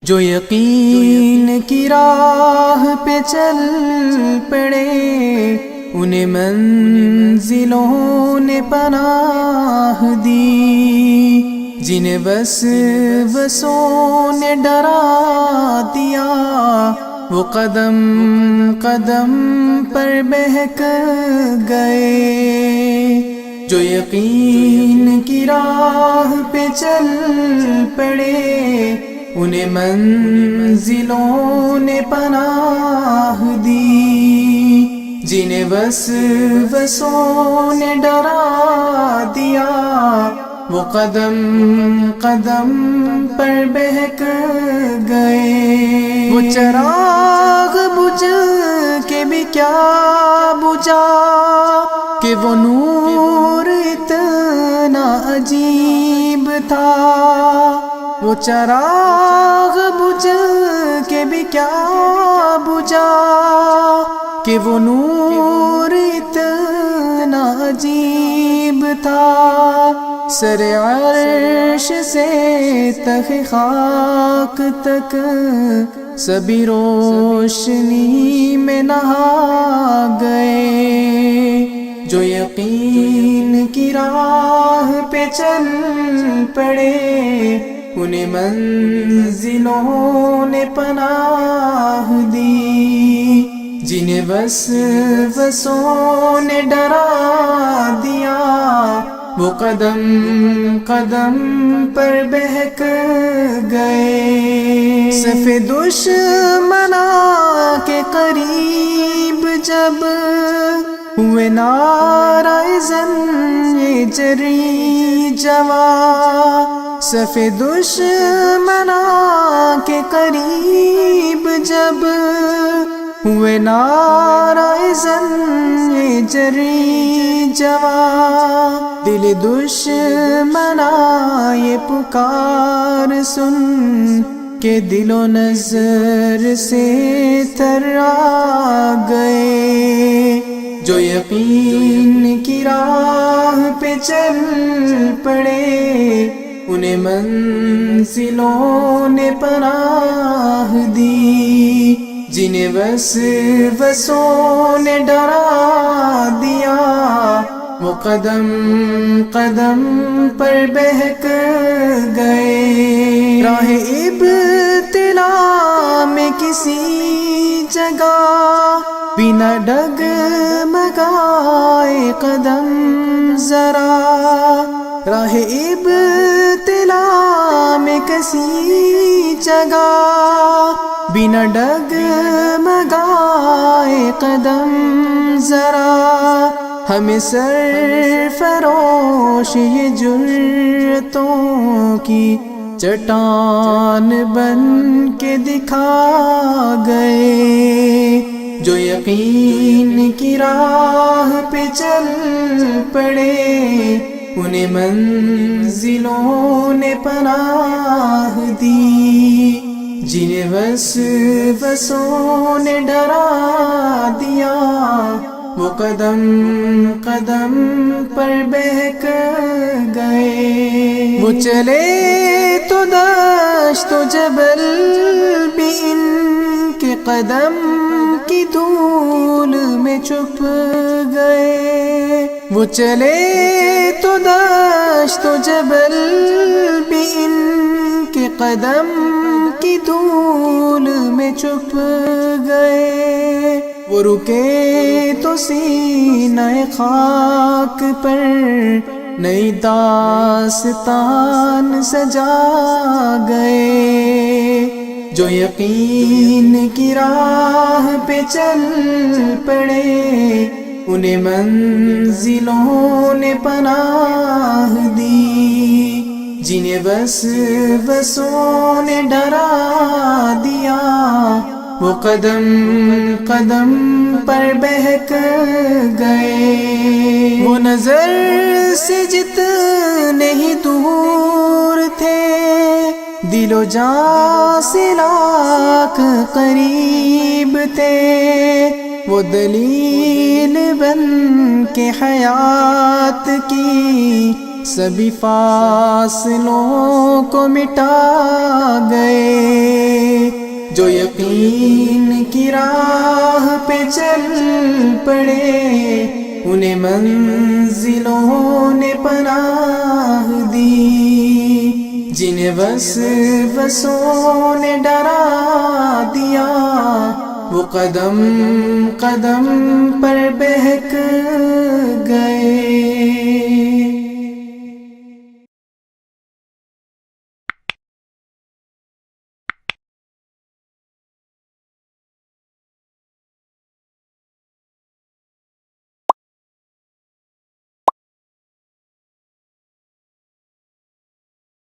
جو یقین کی راہ پہ چل پڑے انہیں منزلوں نے پناہ دی، جنہیں وسوسوں نے ڈرا دیا وہ قدم قدم پر بہک گئے۔ جو یقین کی راہ پہ چل پڑے انہیں منزلوں نے پناہ دی، جنہیں وسوسوں نے ڈرا دیا وہ قدم قدم پر بہک گئے۔ وہ چراغ بجھ کے بھی کیا بجھا کہ وہ نور اتنا عجیب تھا، وہ چراغ بجھ کے بھی کیا بجھا کہ وہ نور اتنا عجیب تھا۔ سر عرش سے تخ خاک تک سبھی روشنی میں نہا گئے۔ جو یقین کی راہ پہ چل پڑے انہیں منزلوں نے پناہ دی، جنہیں وسوسوں نے ڈرا دیا وہ قدم قدم پر بہک گئے۔ صف دشمناں کے قریب جب ہوئے نعرہ زن جری جواں، صف دشمناں کے قریب جب ہوئے نعرہ زن جری جواں، دل دشمناں یہ پکار سن کہ دل و نظر سے تھرا گئے۔ جو یقین کی راہ پہ چل پڑے انہیں منزلوں نے پناہ دی، جنہیں وسوسوں نے ڈرا دیا وہ قدم قدم پر بہک گئے۔ راہ ابتلا میں کسی جگہ بنا ڈگمگائے قدم ذرا، راہ ابتلا میں کسی جگہ بنا ڈگمگائے قدم ذرا، ہمیں سرفروش یہ جرتوں کی چٹان بن کے دکھا گئے۔ جو یقین کی راہ پہ چل پڑے انہیں منزلوں نے پناہ دی، جنہیں وسوسوں نے ڈرا دیا وہ قدم قدم پر بہک گئے۔ وہ چلے تو دشت و جبل بھی ان کے قدم کی دھول میں چھپ گئے۔ وہ چلے تو دشت و جبل بھی ان کے قدم کی دھول میں چھپ گئے۔ وہ رکے تو سینہ خاک پر نئی داستان سجا گئے۔ جو یقین کی راہ پہ چل پڑے انہیں منزلوں نے پناہ دی، جنہیں وسوسوں نے ڈرا دیا وہ قدم قدم پر بہک گئے۔ وہ نظر سے جتنے ہی دور تھے دل و جاں سے لاکھ قریب تھے، وہ دلیل بن کے حیات کی سبھی فاصلوں کو مٹا گئے۔ جو یقین کی راہ پہ چل پڑے انہیں منزلوں نے پناہ دی، جنہیں وسوسوں نے ڈرا دیا وہ قدم قدم پر